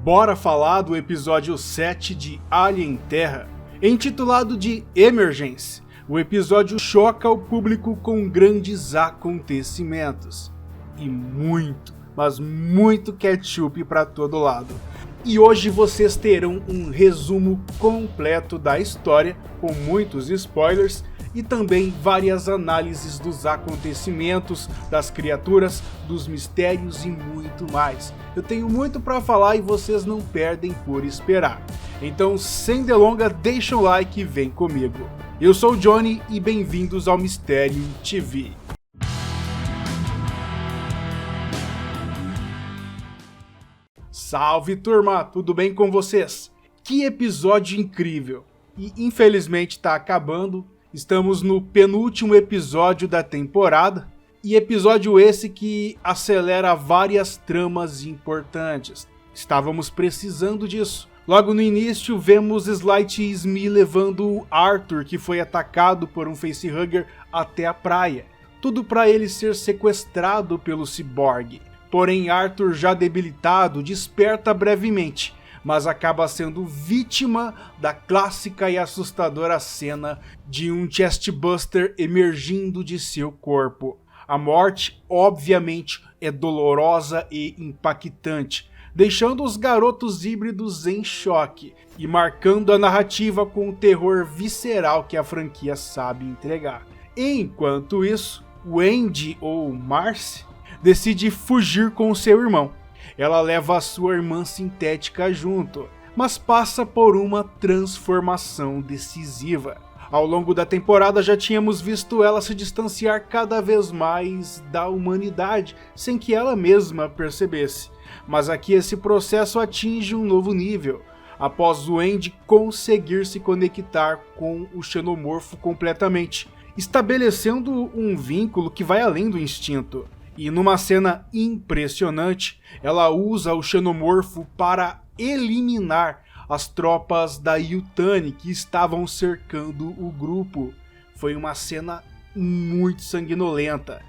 Bora falar do episódio 7 de Alien Terra, intitulado de Emergence. O episódio choca o público com grandes acontecimentos e muito, mas muito ketchup para todo lado. E hoje vocês terão um resumo completo da história, com muitos spoilers e também várias análises dos acontecimentos, das criaturas, dos mistérios e muito mais. Eu tenho muito para falar e vocês não perdem por esperar. Então, sem delonga, deixa o like e vem comigo. Eu sou o Johnny e bem-vindos ao Mistério TV. Salve turma, tudo bem com vocês? Que episódio incrível! E infelizmente está acabando. Estamos no penúltimo episódio da temporada, e episódio esse que acelera várias tramas importantes. Estávamos precisando disso. Logo no início vemos Slight e Smee levando Arthur, que foi atacado por um facehugger, até a praia. Tudo para ele ser sequestrado pelo ciborgue. Porém Arthur, já debilitado, desperta brevemente, mas acaba sendo vítima da clássica e assustadora cena de um chestbuster emergindo de seu corpo. A morte, obviamente, é dolorosa e impactante, deixando os garotos híbridos em choque e marcando a narrativa com o terror visceral que a franquia sabe entregar. Enquanto isso, Wendy, ou Marcy, decide fugir com seu irmão. Ela leva a sua irmã sintética junto, mas passa por uma transformação decisiva. Ao longo da temporada já tínhamos visto ela se distanciar cada vez mais da humanidade, sem que ela mesma percebesse. Mas aqui esse processo atinge um novo nível, após o Wendy conseguir se conectar com o xenomorfo completamente, estabelecendo um vínculo que vai além do instinto. E numa cena impressionante, ela usa o xenomorfo para eliminar as tropas da Yutani que estavam cercando o grupo. Foi uma cena muito sanguinolenta.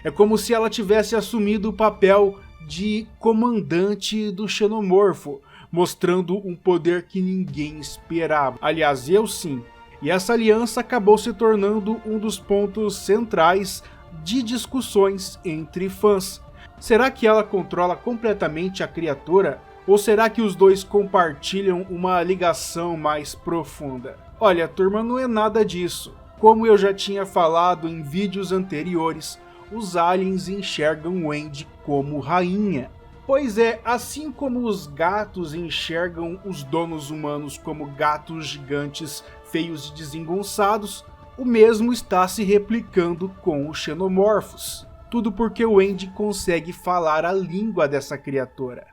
É como se ela tivesse assumido o papel de comandante do xenomorfo, mostrando um poder que ninguém esperava. Aliás, eu sim. E essa aliança acabou se tornando um dos pontos centrais de discussões entre fãs. Será que ela controla completamente a criatura? Ou será que os dois compartilham uma ligação mais profunda? Olha, turma, não é nada disso. Como eu já tinha falado em vídeos anteriores, os aliens enxergam Wendy como rainha. Pois é, assim como os gatos enxergam os donos humanos como gatos gigantes, feios e desengonçados, o mesmo está se replicando com os xenomorfos. Tudo porque o Wendy consegue falar a língua dessa criatura.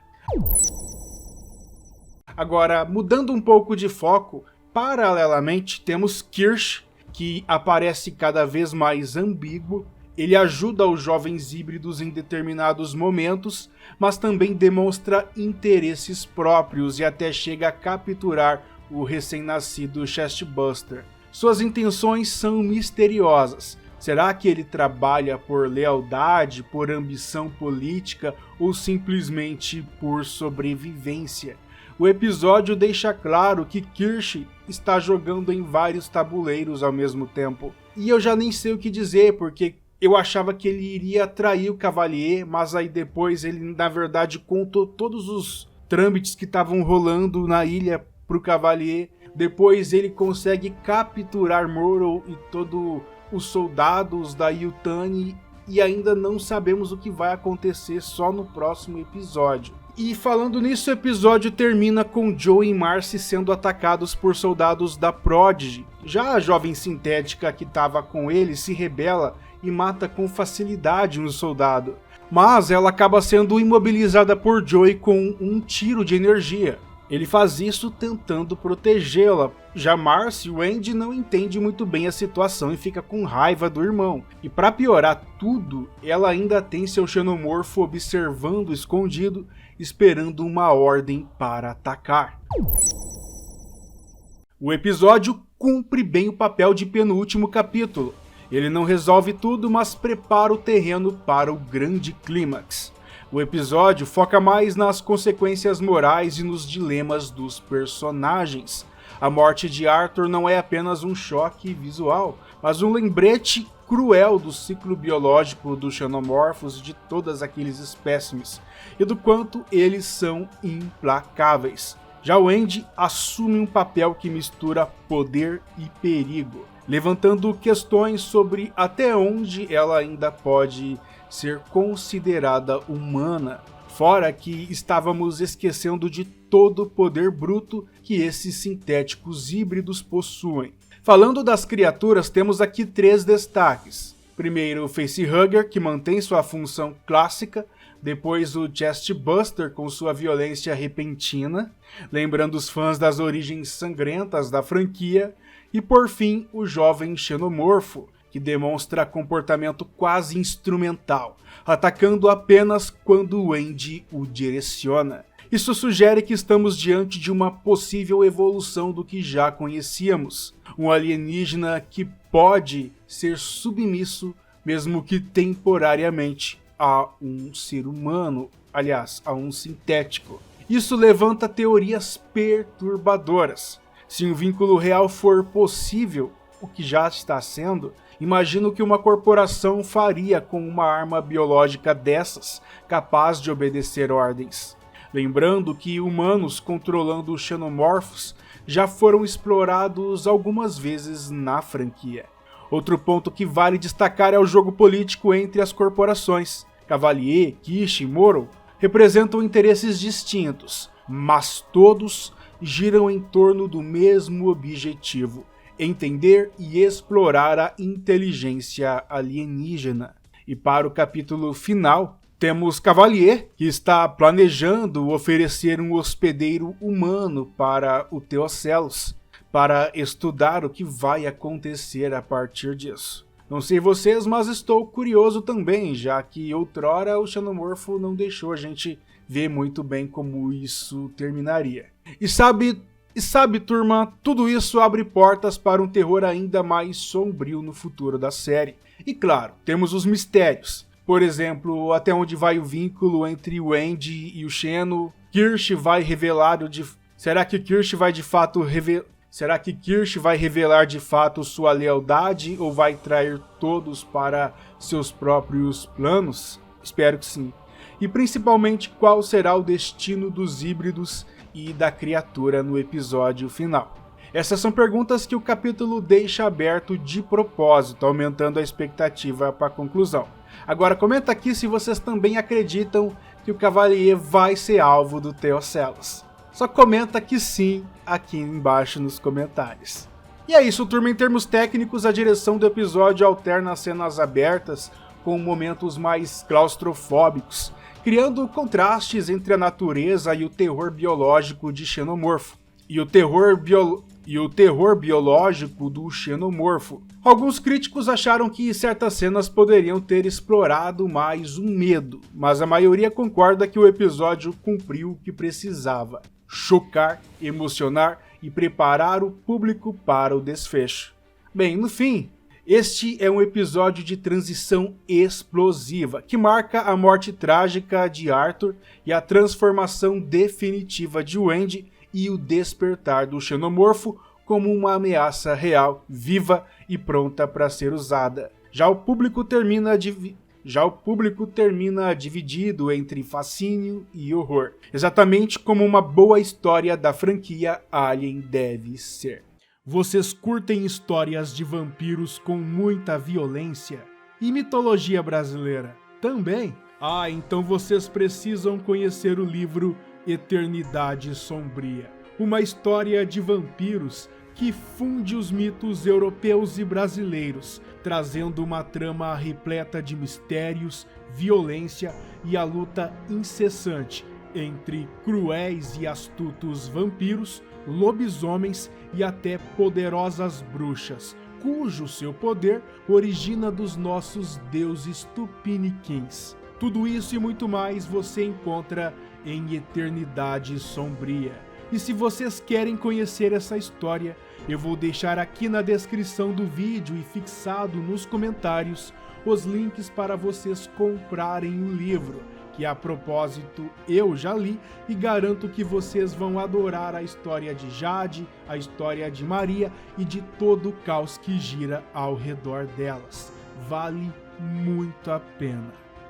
Agora, mudando um pouco de foco, paralelamente temos Kirsch, que aparece cada vez mais ambíguo. Ele ajuda os jovens híbridos em determinados momentos, mas também demonstra interesses próprios e até chega a capturar o recém-nascido chestbuster. Suas intenções são misteriosas. Será que ele trabalha por lealdade, por ambição política ou simplesmente por sobrevivência? O episódio deixa claro que Kirsch está jogando em vários tabuleiros ao mesmo tempo. E eu já nem sei o que dizer, porque eu achava que ele iria trair o Cavalier, mas aí depois ele na verdade contou todos os trâmites que estavam rolando na ilha para o Cavalier. Depois ele consegue capturar Morrow e todos os soldados da Yutani e ainda não sabemos o que vai acontecer só no próximo episódio. E falando nisso, o episódio termina com Joe e Marcy sendo atacados por soldados da Prodigy. Já a jovem sintética que estava com ele se rebela e mata com facilidade um soldado. Mas ela acaba sendo imobilizada por Joe com um tiro de energia. Ele faz isso tentando protegê-la. Já Marcy, Wendy não entende muito bem a situação e fica com raiva do irmão. E para piorar tudo, ela ainda tem seu xenomorfo observando escondido, esperando uma ordem para atacar. O episódio cumpre bem o papel de penúltimo capítulo. Ele não resolve tudo, mas prepara o terreno para o grande clímax. O episódio foca mais nas consequências morais e nos dilemas dos personagens. A morte de Arthur não é apenas um choque visual, mas um lembrete cruel do ciclo biológico dos xenomorfos de todas aqueles espécimes e do quanto eles são implacáveis. Já o Andy assume um papel que mistura poder e perigo, levantando questões sobre até onde ela ainda pode ser considerada humana, fora que estávamos esquecendo de todo o poder bruto que esses sintéticos híbridos possuem. Falando das criaturas, temos aqui 3 destaques. Primeiro, o Facehugger, que mantém sua função clássica, depois o Chestbuster com sua violência repentina, lembrando os fãs das origens sangrentas da franquia, e por fim, o jovem Xenomorfo, que demonstra comportamento quase instrumental, atacando apenas quando o Andy o direciona. Isso sugere que estamos diante de uma possível evolução do que já conhecíamos, um alienígena que pode ser submisso, mesmo que temporariamente, a um ser humano, aliás, a um sintético. Isso levanta teorias perturbadoras. Se um vínculo real for possível, o que já está sendo, imagino que uma corporação faria com uma arma biológica dessas, capaz de obedecer ordens. Lembrando que humanos controlando os xenomorfos já foram explorados algumas vezes na franquia. Outro ponto que vale destacar é o jogo político entre as corporações. Cavalier, Kish e Morrow representam interesses distintos, mas todos giram em torno do mesmo objetivo: entender e explorar a inteligência alienígena. E para o capítulo final, temos Cavalier, que está planejando oferecer um hospedeiro humano para o Theocelos, para estudar o que vai acontecer a partir disso. Não sei vocês, mas estou curioso também, já que outrora o Xenomorfo não deixou a gente ver muito bem como isso terminaria. E sabe, turma, tudo isso abre portas para um terror ainda mais sombrio no futuro da série. E claro, temos os mistérios. Por exemplo, até onde vai o vínculo entre o Andy e o Xeno? Kirsch vai revelar Será que Kirsch vai de fato revelar de fato sua lealdade ou vai trair todos para seus próprios planos? Espero que sim. E principalmente, qual será o destino dos híbridos e da criatura no episódio final? Essas são perguntas que o capítulo deixa aberto de propósito, aumentando a expectativa para a conclusão. Agora comenta aqui se vocês também acreditam que o Cavalier vai ser alvo do Theocelos. Só comenta que sim aqui embaixo nos comentários. E é isso, turma. Em termos técnicos, a direção do episódio alterna cenas abertas com momentos mais claustrofóbicos, criando contrastes entre a natureza e o terror biológico de Xenomorfo. E o terror biológico do Xenomorfo. Alguns críticos acharam que certas cenas poderiam ter explorado mais o medo, mas a maioria concorda que o episódio cumpriu o que precisava: chocar, emocionar e preparar o público para o desfecho. Bem, no fim, este é um episódio de transição explosiva, que marca a morte trágica de Arthur e a transformação definitiva de Wendy e o despertar do Xenomorfo como uma ameaça real, viva e pronta para ser usada. Já o público termina dividido entre fascínio e horror, exatamente como uma boa história da franquia Alien deve ser. Vocês curtem histórias de vampiros com muita violência e mitologia brasileira também? Então vocês precisam conhecer o livro Eternidade Sombria, uma história de vampiros que funde os mitos europeus e brasileiros, trazendo uma trama repleta de mistérios, violência e a luta incessante entre cruéis e astutos vampiros, lobisomens e até poderosas bruxas, cujo seu poder origina dos nossos deuses tupiniquins. Tudo isso e muito mais você encontra em Eternidade Sombria. E se vocês querem conhecer essa história, eu vou deixar aqui na descrição do vídeo e fixado nos comentários os links para vocês comprarem o livro, que a propósito eu já li e garanto que vocês vão adorar a história de Jade, a história de Maria e de todo o caos que gira ao redor delas. Vale muito a pena.